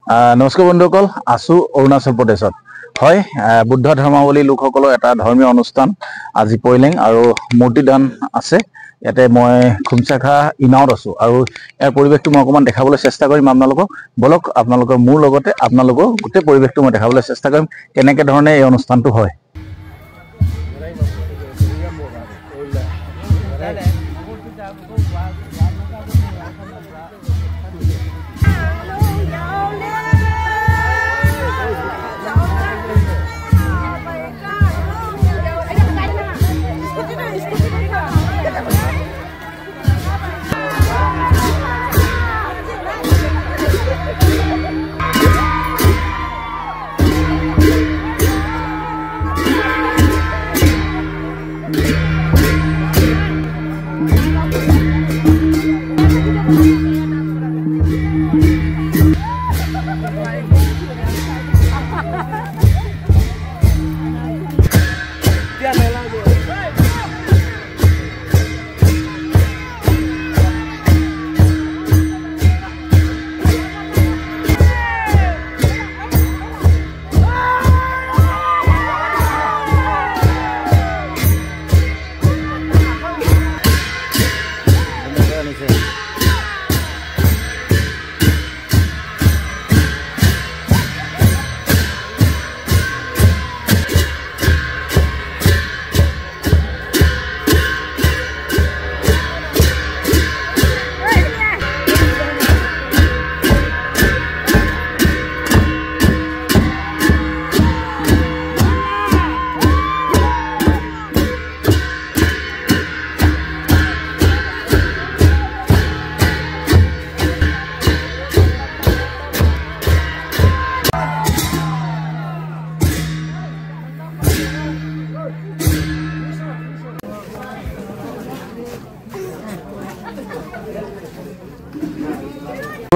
নমস্কাৰ বন্ধুসকল, আছো অৰুণাচল প্ৰদেশত। হয়, বুদ্ধ ধৰ্মাৱলী লোকসকলৰ এটা ধৰ্মীয় অনুষ্ঠান আজি পৰিলেং আৰু মূৰ্তিদান আছে। ইয়াতে মই খুমচাখা ইনাওত আছো আৰু ইয়াৰ পৰিৱেশটো মই অকণমান দেখাবলৈ চেষ্টা কৰিম আপোনালোকক। বলক আপোনালোকৰ মোৰ লগতে আপোনালোকৰ গোটেই পৰিৱেশটো মই দেখাবলৈ চেষ্টা কৰিম কেনেকৈ ধৰণে এই অনুষ্ঠানটো হয়।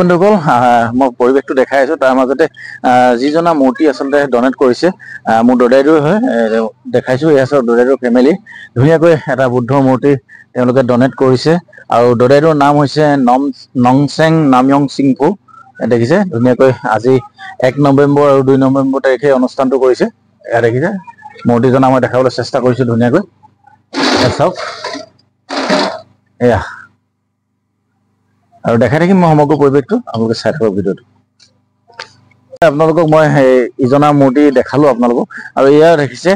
বন্ধুসকল, মই পৰিৱেশটো দেখাই আছো। তাৰ মাজতে যিজনা মূৰ্তি আচলতে ডনেট কৰিছে মোৰ দদাইদেউ হয়, দেখাইছো। এয়া আছে দদাইদেউৰ ফেমিলি। ধুনীয়াকৈ এটা বুদ্ধৰ মূৰ্তি তেওঁলোকে ডনেট কৰিছে আৰু দদাইদেউৰ নাম হৈছে নংচেং নাময়ং চিংফু। দেখিছে ধুনীয়াকৈ আজি 1 নৱেম্বৰ আৰু 2 নৱেম্বৰ তাৰিখে অনুষ্ঠানটো কৰিছে। এয়া দেখিছে মূৰ্তিজনা মই দেখাবলৈ চেষ্টা কৰিছো ধুনীয়াকৈ। চাওক এয়া, আৰু দেখাই থাকিম মই সমগ্ৰ পৰিৱেশটো, আপোনালোকে চাই থাকক ভিডিঅ'টো। আপোনালোকক মই ইজনা মূৰ্তি দেখালো আপোনালোকক। আৰু এয়া দেখিছে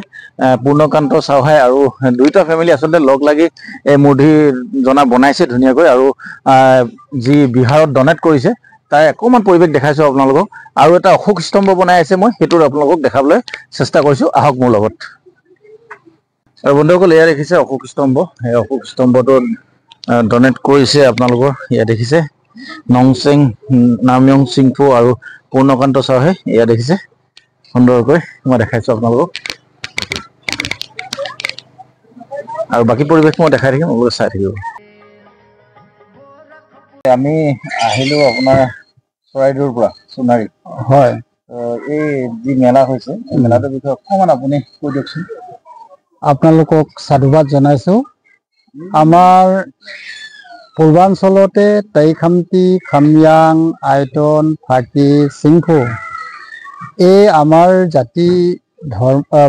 পূৰ্ণকান্ত চাওহাই আৰু দুইটা ফেমিলি আচলতে লগ লাগি এই মূৰ্তিজনা বনাইছে ধুনীয়াকৈ। আৰু যি বিহাৰত ডনেট কৰিছে তাৰ অকণমান পৰিৱেশ দেখাইছো আপোনালোকক। আৰু এটা অশোক স্তম্ভ বনাই আছে, মই সেইটো আপোনালোকক দেখাবলৈ চেষ্টা কৰিছো। আহক মোৰ লগত। আৰু বন্ধুসকল, এয়া দেখিছে অশোক স্তম্ভ। সেই অশোক স্তম্ভটো ডনেট কৰিছে আপোনালোকৰ। এয়া দেখিছে নংচেং নাময়ং চিংফু আৰু পূৰ্ণকান্ত চাওহে। এয়া দেখিছে সুন্দৰকৈ মই দেখাইছো আপোনালোকক। আৰু বাকী পৰিৱেশ মই দেখাই থাকিম, আপোনালোকে চাই থাকিব। আমি আহিলো আপোনাৰ চৰাইদেউৰ পৰা সোণাৰী। হয়, এই যি মেলা হৈছে এই মেলাটোৰ বিষয়ে অকণমান আপুনি কৈ দিয়কচোন। আপোনালোকক সাধুবাদ জনাইছো। আমাৰ পূৰ্বাঞ্চলতে টাইখামতি, খাময়াং, আইটন, ফাকি, চিংফু এই আমাৰ জাতি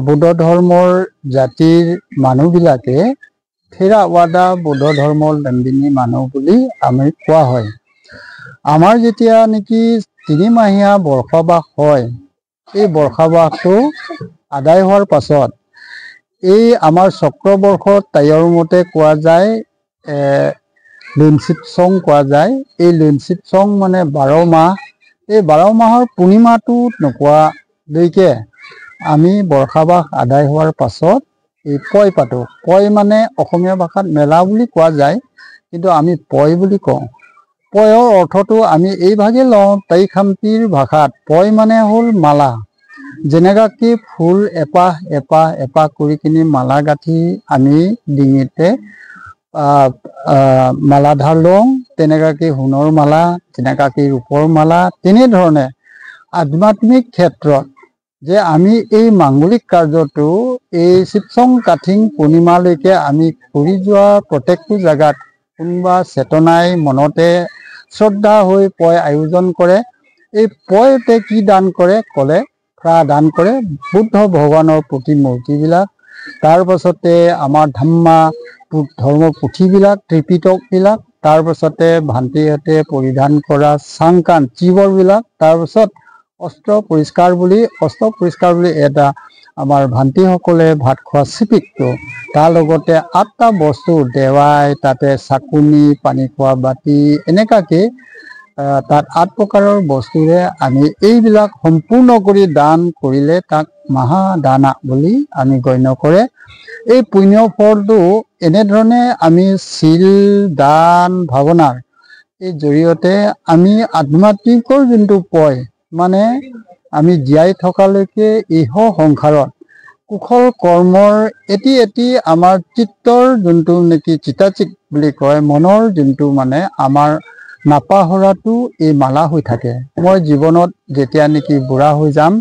বুদ্ধ ধৰ্মৰ জাতিৰ মানুহবিলাকে থেৰাৱাদা বুদ্ধ ধৰ্মৰ লম্বিনী মানুহ বুলি আমি কোৱা হয়। আমাৰ যেতিয়া নেকি 3 মাহীয়া বৰ্ষাবাস হয়, এই বৰ্ষাবাসটো আদায় হোৱাৰ পাছত এই আমাৰ চক্ৰবৰ্ষত তাইৰ মতে কোৱা যায় লুনচিপচং কোৱা যায়। এই লুনচিপচং মানে 12 মাহ। এই 12 মাহৰ পূৰ্ণিমাটো নোপোৱালৈকে আমি বৰ্ষাবাস আদায় হোৱাৰ পাছত এই পয় পাতো। পয় মানে অসমীয়া ভাষাত মেলা বুলি কোৱা যায়, কিন্তু আমি পয় বুলি কওঁ। পয়ৰ অৰ্থটো আমি এইভাগে লওঁ, টাইখামতিৰ ভাষাত পয় মানে হ'ল মালা। যেনেকাকি ফুল এপাহ এপাহ এপাহ কৰি কিনি মালা গাঁঠি আমি ডিঙিতে মালাধাৰ লওঁ, তেনেকাকি সোণৰ মালা, তেনেকাকি ৰূপৰ মালা। তেনেধৰণে আধ্যাত্মিক ক্ষেত্ৰত যে আমি এই মাংগলিক কাৰ্যটো এই শিৱচং কাঠিং পূৰ্ণিমালৈকে আমি কৰি যোৱা প্ৰত্যেকটো জাগাত কোনোবা চেতনাই মনতে শ্ৰদ্ধা হৈ পয় আয়োজন কৰে। এই পয়তে কি দান কৰে ক'লে প্ৰা দান কৰে বুদ্ধ ভগৱানৰ প্ৰতিমূৰ্তিবিলাক, তাৰ পাছতে আমাৰ ধৰ্ম পুথিবিলাক, ত্ৰিপিটকবিলাক, তাৰ পাছতে ভান্তিহঁতে পৰিধান কৰা চাংকান চিবৰবিলাক, তাৰপাছত অস্ত্ৰ পৰিষ্কাৰ বুলি এটা আমাৰ ভান্তিসকলে ভাত খোৱা চিপিকটো, তাৰ লগতে 8টা বস্তু দেৱাই, তাতে চাকুনি, পানী খোৱা বাতি, এনেকুৱাকে তাত 8 প্ৰকাৰৰ বস্তুৰে আমি এইবিলাক সম্পূৰ্ণ কৰি দান কৰিলে তাক মহাদানা বুলি আমি গণ্য কৰে। এই পুণ্য ফলটো এনেধৰণে আমি চিল দান ভাৱনাৰ এই জৰিয়তে আমি আধ্যাত্মিকৰ যোনটো পয় মানে আমি জীয়াই থকালৈকে ইহ সংসাৰত কুশল কৰ্মৰ এটি আমাৰ চিত্তৰ যোনটো নেকি চিতাচিত বুলি কয়, মনৰ যোনটো মানে আমাৰ নাপাহৰাটো এই মালা হৈ থাকে। মই জীৱনত যেতিয়া নেকি বুঢ়া হৈ যাম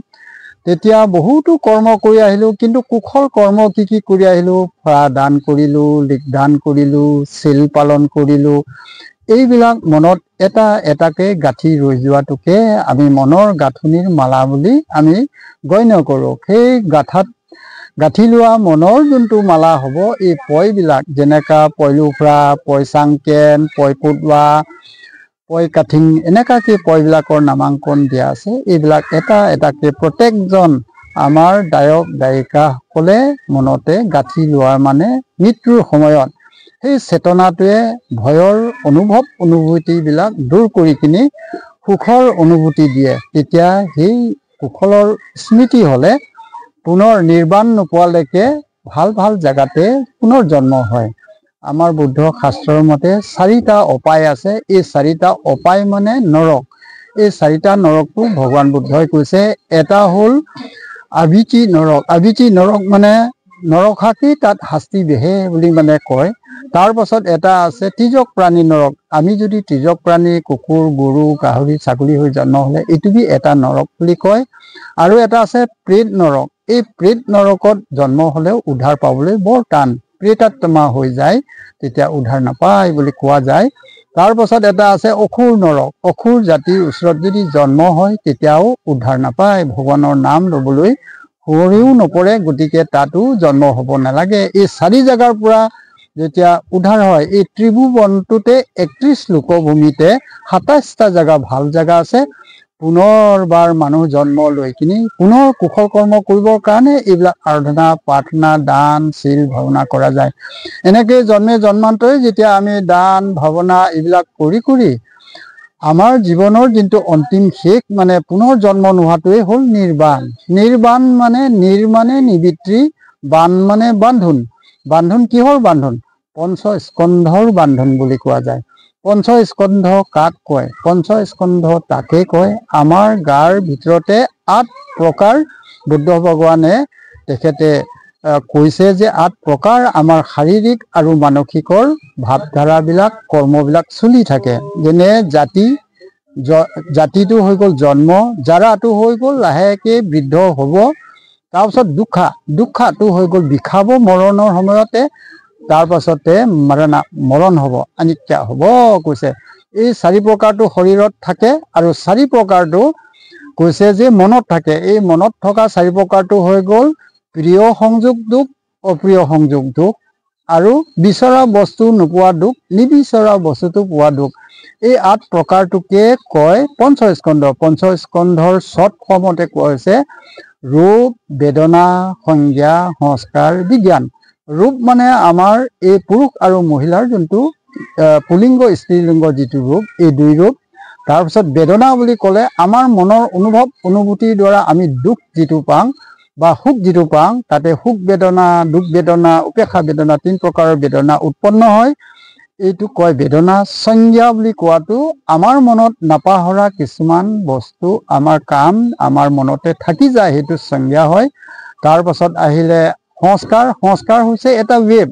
তেতিয়া বহুতো কৰ্ম কৰি আহিলোঁ, কিন্তু কুশল কৰ্ম কি কৰি আহিলোঁ, দান কৰিলোঁ, দান কৰিলোঁ, চিল পালন কৰিলোঁ, এইবিলাক মনত এটাকে গাঁঠি ৰৈ যোৱাটোকে আমি মনৰ গাঁথনিৰ মালা বুলি আমি গণ্য কৰোঁ। সেই গাঁঠি লোৱা মনৰ যোনটো মালা হ'ব, এই পয়বিলাক যেনেকা পয়লুফৰা, পয় চাংকেন, পয় পুতৱা, পয় কাঠিং, এনেকুৱাকে পয়বিলাকৰ নামাংকন দিয়া আছে। এইবিলাক এটাকে প্ৰত্যেকজন আমাৰ গায়ক গায়িকাসকলে মনতে গাঁঠি লোৱা মানে মৃত্যুৰ সময়ত সেই চেতনাটোৱে ভয়ৰ অনুভূতিবিলাক দূৰ কৰি কিনি সুখৰ অনুভূতি দিয়ে। তেতিয়া সেই সুখলৰ স্মৃতি হ'লে পুনৰ নিৰ্বাণ নোপোৱালৈকে ভাল জেগাতে পুনৰ জন্ম হয়। আমাৰ বুদ্ধ শাস্ত্ৰৰ মতে 4টা অপায় আছে। এই 4টা অপায় মানে নৰক। এই 4টা নৰকটো ভগৱান বুদ্ধই কৈছে। এটা হ'ল আবিচি নৰক। আবিচি নৰক মানে নৰকাকেই তাত শাস্তি বেহে বুলি মানে কয়। তাৰ পাছত এটা আছে ত্ৰিজক প্ৰাণী নৰক। আমি যদি ত্ৰিজক প্ৰাণী কুকুৰ, গৰু, গাহৰি, ছাগলী হৈ জন্ম হ'লে এইটো এটা নৰক বুলি কয়। আৰু এটা আছে প্ৰেত নৰক। এই প্ৰেত নৰকত জন্ম হ'লেও উদ্ধাৰ পাবলৈ বৰ টান, প্ৰেতাত্মা হৈ যায়, তেতিয়া উদ্ধাৰ নাপায় বুলি কোৱা যায়। তাৰ পাছত এটা আছে অসুৰ নৰক। অসুৰ জাতিৰ ওচৰত যদি জন্ম হয় তেতিয়াও উদ্ধাৰ নাপায়, ভগৱানৰ নাম ল'বলৈ সুঁৱৰিও নপৰে, গতিকে তাতো জন্ম হ'ব নালাগে। এই 4 জেগাৰ পৰা যেতিয়া উদ্ধাৰ হয়, এই ত্ৰিভুৱনটোতে 31 লোকভূমিতে 27টা জেগা ভাল জেগা আছে। পুনৰবাৰ মানুহ জন্ম লৈ কিনি পুনৰ কুশল কৰ্ম কৰিবৰ কাৰণে এইবিলাক আৰাধনা, প্ৰাৰ্থনা, দান, চিল, ভাৱনা কৰা যায়। এনেকৈ জন্মান্তৰে যেতিয়া আমি দান ভাৱনা এইবিলাক কৰি আমাৰ জীৱনৰ যোনটো অন্তিম শেষ মানে পুনৰ জন্ম নোহোৱাটোৱে হ'ল নিৰ্বাণ। নিৰ্বাণ মানে মানে নিবৃত্তি, বাণ মানে বান্ধোন। বান্ধোন কিহৰ বান্ধোন? পঞ্চস্কন্ধৰ বান্ধোন বুলি কোৱা যায়। পঞ্চস্কন্ধ কাক কয়? পঞ্চস্কন্ধ তাকে কয় আমাৰ গাৰ ভিতৰতে 8 প্ৰকাৰ বুদ্ধ ভগৱানে তেখেতে কৈছে যে 8 প্ৰকাৰ আমাৰ শাৰীৰিক আৰু মানসিকৰ ভাৱধাৰাবিলাক কৰ্মবিলাক চলি থাকে। যেনে জাতিটো হৈ গ'ল জন্ম, জাৰাটো হৈ গ'ল লাহেকে বৃদ্ধ হ'ব, তাৰপাছত দুখাটো হৈ গ'ল বিষাব মৰণৰ সময়তে, তাৰ পাছতে মৰণ হ'ব, অনিত্য হ'ব কৈছে। এই 4 প্ৰকাৰটো শৰীৰত থাকে আৰু 4 প্ৰকাৰটো কৈছে যে মনত থাকে। এই মনত থকা 4 প্ৰকাৰটো হৈ গ'ল প্ৰিয় সংযোগ দুখ, অপ্ৰিয় সংযোগ দুখ, আৰু বিচৰা বস্তু নোপোৱা দুখ, নিবিচৰা বস্তুটো পোৱা দুখ। এই 8 প্ৰকাৰটোকে কয় পঞ্চস্কন্ধ। পঞ্চস্কন্ধৰ শ্বৰ্ট ফৰ্মতে কোৱা হৈছে ৰূপ, বেদনা, সংজ্ঞা, সংস্কাৰ, বিজ্ঞান। ৰূপ মানে আমাৰ এই পুৰুষ আৰু মহিলাৰ যোনটো পুলিংগ স্ত্ৰীলিংগ যিটো ৰূপ, এই 2 ৰূপ। তাৰপিছত বেদনা বুলি ক'লে আমাৰ মনৰ অনুভূতিৰ দ্বাৰা আমি দুখ যিটো পাওঁ বা সুখ যিটো পাওঁ, তাতে সুখ বেদনা, দুখ বেদনা, উপেক্ষা বেদনা 3 প্ৰকাৰৰ বেদনা উৎপন্ন হয়, এইটো কয় বেদনা। সংজ্ঞা বুলি কোৱাটো আমাৰ মনত নাপাহৰা কিছুমান বস্তু, আমাৰ কাম আমাৰ মনতে থাকি যায়, সেইটো সংজ্ঞা হয়। তাৰ পাছত আহিলে সংস্কাৰ। সংস্কাৰ হৈছে এটা ৱেব।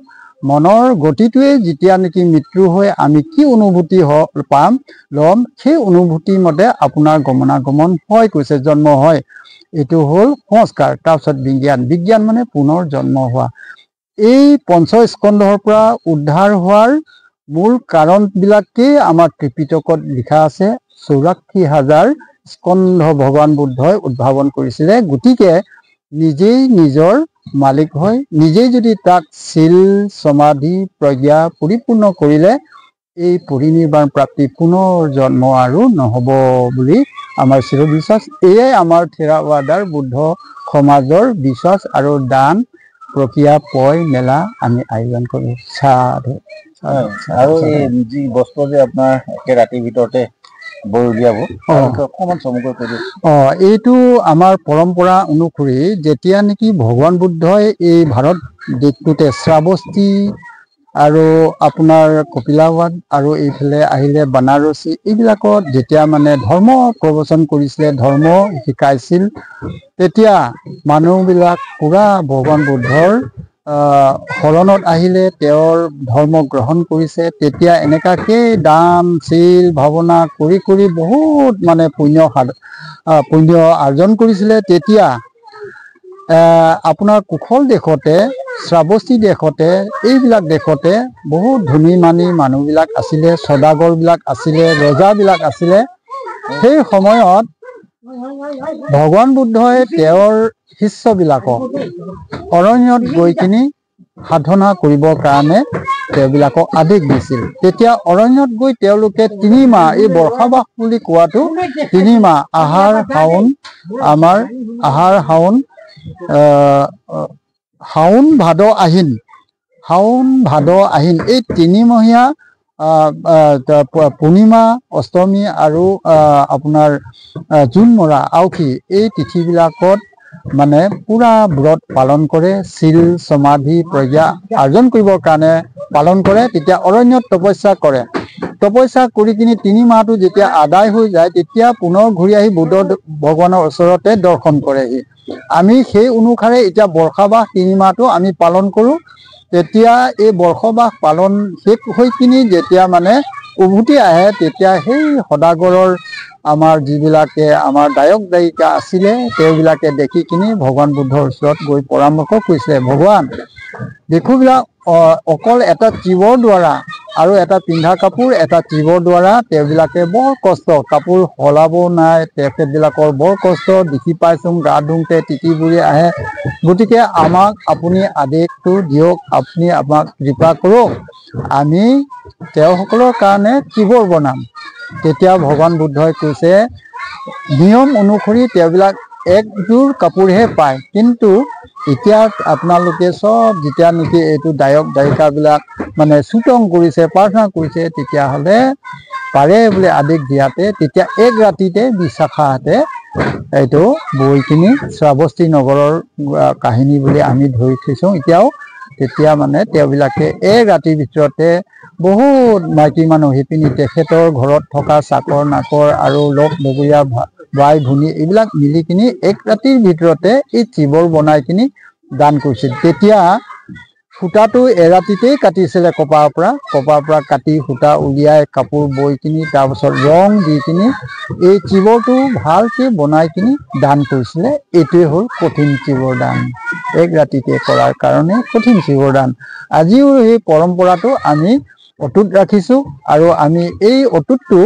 মনৰ গতিটোৱে যেতিয়া নেকি মৃত্যু হৈ আমি কি অনুভূতি ল'ম, সেই অনুভূতি মতে আপোনাৰ গমনাগমন হয় কৈছে, জন্ম হয়, এইটো হ'ল সংস্কাৰ। তাৰপিছত বিজ্ঞান। বিজ্ঞান মানে পুনৰ জন্ম হোৱা। এই পঞ্চস্কন্ধৰ পৰা উদ্ধাৰ হোৱাৰ মূল কাৰণবিলাকেই আমাৰ ত্ৰিপিটকত লিখা আছে। 84,000 স্কন্ধ ভগৱান বুদ্ধই উদ্ভাৱন কৰিছিলে। গতিকে নিজেই নিজৰ মালিক হয়, নিজেই যদি তাক শীল সমাধি প্ৰজ্ঞা পৰিপূৰ্ণ কৰিলে এই পৰিনিৰ্বাণ প্ৰাপ্তি পুনৰ জন্ম আৰু নহ'ব বুলি আমাৰ চিৰবিশ্বাস। এয়াই আমাৰ থেৰাবাদাৰ বুদ্ধ সমাজৰ বিশ্বাস আৰু দান প্ৰক্ৰিয়া পয় মেলা আমি আয়োজন কৰোঁ। সাধু আৰু এই যি বস্ত্ৰ যে আপোনাৰ একে ৰাতিৰ ভিতৰতে বৈ উলিয়াব, অকণমান চমুকৈ কৈ দিয়ক। এইটো আমাৰ পৰম্পৰা অনুসৰি যেতিয়া নেকি ভগৱান বুদ্ধই এই ভাৰত দেশটোতে শ্ৰাৱস্তি আৰু আপোনাৰ কপিলাবাদ আৰু এইফালে আহিলে বানাৰসী এইবিলাকত যেতিয়া মানে ধৰ্ম প্ৰবচন কৰিছিলে, ধৰ্ম শিকাইছিল, তেতিয়া মানুহবিলাক পুৰা ভগৱান বুদ্ধৰ শৰণত আহিলে, তেওঁৰ ধৰ্ম গ্ৰহণ কৰিছে। তেতিয়া এনেকুৱাকেই দান শীল ভাৱনা কৰি কৰি বহুত মানে পুণ্য আৰ্জন কৰিছিলে। তেতিয়া আপোনাৰ কুশল দেশতে, শ্ৰাৱস্তি দেশতে, এইবিলাক দেশতে বহুত ধনী মানী মানুহবিলাক আছিলে, সদাগৰবিলাক আছিলে, ৰজাবিলাক আছিলে। সেই সময়ত ভগৱান বুদ্ধই তেওঁৰ শিষ্যবিলাকক অৰণ্যত গৈ কিনি সাধনা কৰিবৰ কাৰণে তেওঁবিলাকক আদেশ দিছিল। তেতিয়া অৰণ্যত গৈ তেওঁলোকে 3 মাহ, এই বৰ্ষাবাস বুলি কোৱাটো 3 মাহ, আহাৰ শাওণ, আমাৰ আহাৰ শাওণ, শাওণ ভাদ আহিন, শাওণ ভাদ আহিন এই 3 মহীয়া পূৰ্ণিমা অষ্টমী আৰু আপোনাৰ জোন মৰা আউসী এই তিথিবিলাকত মানে পুৰা ব্ৰত পালন কৰে, শীল সমাধি প্ৰজ্ঞা আৰ্জন কৰিবৰ কাৰণে পালন কৰে। তেতিয়া অৰণ্যত তপস্যা কৰে, তপস্যা কৰি কিনি 3 মাহটো যেতিয়া আদায় হৈ যায়, তেতিয়া পুনৰ ঘূৰি আহি বুদ্ধ ভগৱানৰ ওচৰতে দৰ্শন কৰেহি। আমি সেই অনুসাৰে এতিয়া বৰ্ষাবাস 3 মাহটো আমি পালন কৰোঁ। তেতিয়া এই বৰ্ষবাস পালন শেষ হৈ কিনি যেতিয়া মানে উভতি আহে, তেতিয়া সেই সদাগৰৰ আমাৰ যিবিলাকে আমাৰ দায়ক দায়িকা আছিলে, তেওঁবিলাকে দেখি কিনি ভগৱান বুদ্ধৰ ওচৰত গৈ পৰামৰ্শ কৰিছিলে, ভগৱান দেখোবিলাক অকল এটা ত্ৰিবৰ দ্বাৰা আৰু এটা পিন্ধা কাপোৰ, এটা ত্ৰিবৰ দ্বাৰা তেওঁবিলাকে বৰ কষ্ট, কাপোৰ সলাব নাই, তেখেতবিলাকৰ বৰ কষ্ট দেখি পাইছোঁ। গা ধুওঁতে তিতি বুৰি আহে। গতিকে আমাক আপুনি আদেশটো দিয়ক, আপুনি আমাক কৃপা কৰক, আমি তেওঁসকলৰ কাৰণে ত্ৰিবৰ বনাম। তেতিয়া ভগৱান বুদ্ধই কৈছে, নিয়ম অনুসৰি তেওঁবিলাক একযোৰ কাপোৰহে পায়, কিন্তু এতিয়া আপোনালোকে চব যেতিয়া নেকি এইটো দায়ক দায়িকাবিলাক মানে চুতং কৰিছে, প্ৰাৰ্থনা কৰিছে, তেতিয়াহ'লে পাৰে বুলি আদেশ দিয়াতে তেতিয়া এক ৰাতিতে বিশাখাহঁতে এইটো বৈ কিনি শ্ৰাৱস্তি নগৰৰ কাহিনী বুলি আমি ধৰি থৈছোঁ এতিয়াও। তেতিয়া মানে তেওঁবিলাকে এক ৰাতিৰ ভিতৰতে বহুত মাইকী মানুহ শিপিনী, তেখেতৰ ঘৰত থকা চাকৰ নাকৰ আৰু লগ লগৰীয়া বাই ভনী এইবিলাক মিলি কিনি এক ৰাতিৰ ভিতৰতে এই ত্ৰিবৰ বনাই কিনি দান কৰিছিল। তেতিয়া সূতাটো এৰাতিতেই কাটিছিলে, কপাৰ পৰা কাটি সূতা উলিয়াই কাপোৰ বৈ কিনি তাৰপিছত ৰং দি কিনি এই ত্ৰিবৰটো ভালকৈ বনাই কিনি দান কৰিছিলে। এইটোৱে হ'ল কঠিন ত্ৰিবৰ দান, এক ৰাতিতে কৰাৰ কাৰণে কঠিন ত্ৰিবৰ দান। আজিও এই পৰম্পৰাটো আমি অটুট ৰাখিছোঁ। আৰু আমি এই অটুটটো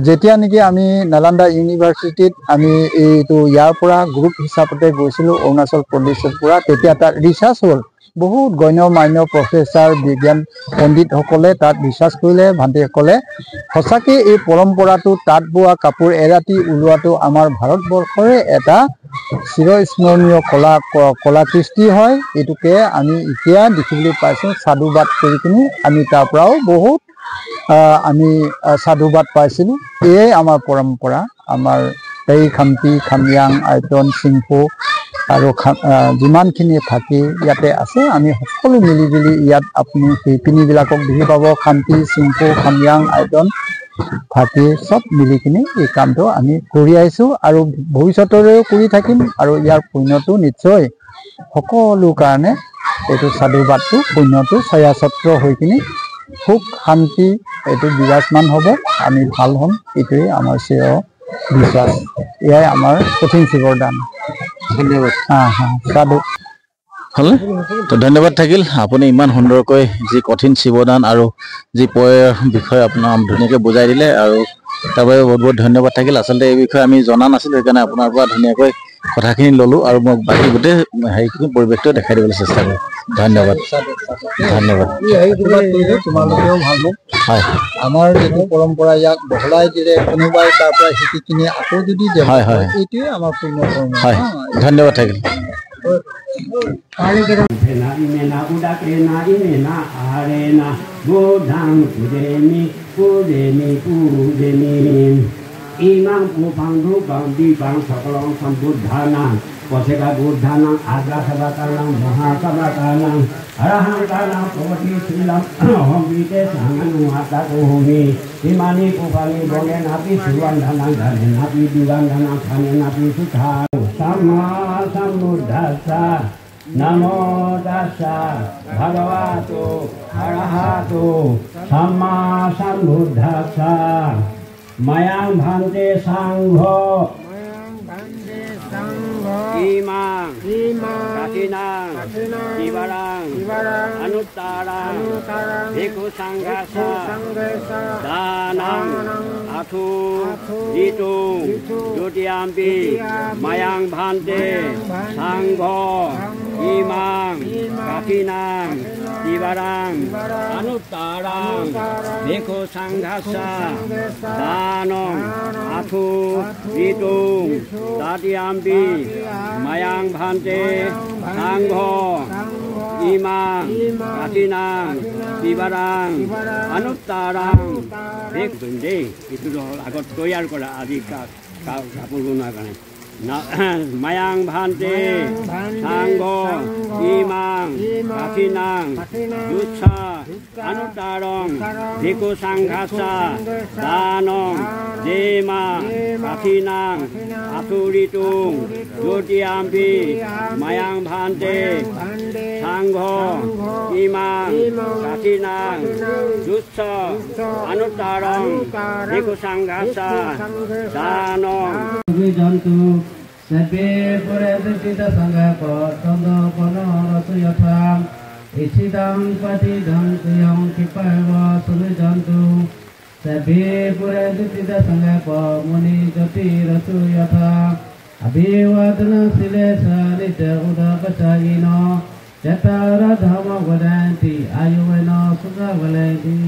যেতিয়া নেকি আমি নালান্দা ইউনিভাৰ্চিটিত আমি এইটো ইয়াৰ পৰা গ্ৰুপ হিচাপতে গৈছিলোঁ অৰুণাচল প্ৰদেশৰ পৰা, তেতিয়া তাত ৰিচাৰ্চ হ'ল। বহুত গণ্য মান্য প্ৰফেচাৰ বিজ্ঞান পণ্ডিতসকলে তাত ৰিচাৰ্চ কৰিলে। ভান্তিসকলে সঁচাকৈ এই পৰম্পৰাটো, তাঁত বোৱা কাপোৰ এৰাতি ওলোৱাটো আমাৰ ভাৰতবৰ্ষৰে এটা চিৰস্মৰণীয় কলাকৃষ্টি হয়। এইটোকে আমি এতিয়া দেখিবলৈ পাইছোঁ। সাধুবাদ কৰি কিনি আমি তাৰ পৰাও বহুত আমি সাধুবাদ পাইছিলোঁ। এয়াই আমাৰ পৰম্পৰা। আমাৰ এই খামতি, খাময়াং, আইটন, চিংফু আৰু যিমানখিনি থাকি ইয়াতে আছে, আমি সকলো মিলি জুলি ইয়াত আপুনি শিপিনীবিলাকক দেখি পাব। খামতি, চিংফু, খাময়াং, আইটন থাকি চব মিলি কিনি এই কামটো আমি কৰি আহিছোঁ আৰু ভৱিষ্যতলৈও কৰি থাকিম। আৰু ইয়াৰ পুণ্যটো নিশ্চয় সকলো কাৰণে এইটো সাধুবাদটো পুণ্যটো ছায়াছত্ৰ হৈ কিনি সুখ শান্তি এইটো বিৰাজমান হ'ব, আমি ভাল হ'ম। এইটোৱেই আমাৰ চিৰ বিশ্বাস। এয়াই আমাৰ কঠিন শিৱৰ দান। ধন্যবাদ। সাধু হ'লে তো ধন্যবাদ থাকিল। আপুনি ইমান সুন্দৰকৈ যি কঠিন শিৱদান আৰু যি পয়ৰ বিষয়ে আপোনাৰ ধুনীয়াকৈ বুজাই দিলে। আৰু তাৰ বাবে বহুত বহুত ধন্যবাদ থাকিল আচলতে এই বিষয়ে আমি জনা নাছিলোঁ সেইকাৰণে আপোনাৰ পৰা ধুনীয়াকৈ কথাখিনি ল'লোঁ আৰু মই বাকী গোটেই হেৰিখিনি পৰিৱেশটো দেখাই দিবলৈ চেষ্টা কৰিম ধন্যবাদ ধন্যবাদ তোমালোকেও ভাবক হয় আমাৰ যিটো পৰম্পৰা ইয়াক বহলাই দিলে কোনোবাই তাৰ পৰা শিকি কিনে আকৌ যদি হয় হয় এইটোৱে আমাৰ পূৰ্ণ কৰ্ম হয় ধন্যবাদ থাকিল Imena udah kena imena arena godang pudeni imam upang rupang dibang sakalong sambuddhana poseka buddhana aga sabakalang maha sabakalang arahang kalang poti silam hombite sangan mata kuhumi imani pupani bonge napi suwan danang dane napi diwan danang kane napi sukha sama sambuddhasa Namo tassa bhagavato arahato samma sambuddhassa mayang bhante sangho imang katinang ibarang anuttarang bhikkhu sanghasa danang athu ditung dutiyampi mayang bhante sangho imang katinang ibarang anuttarang bhikkhu sanghasa danang athu ditung dutiyampi mayang bhante sangho imang katinang ibarang anuttarang bhikkhu itu agot toyar kora adi kapur guna kane mayang bhante sangho imang katinang yucha anuttarang bhikkhu sanghasa danang dema katinang aturitung dutiyampi mayang bhante sangho imang katinang yucha anuttarang bhikkhu sanghasa danang jantu sepe purete tita sangha kotondo kono rasu yatham isidang patidang tuyang kipaiva sulu jantu sepe purete tita sangha ko muni jati rasu yatham abhivadana sile salita udapachayino jatara dhamma vadanti ayuvena sukha valanti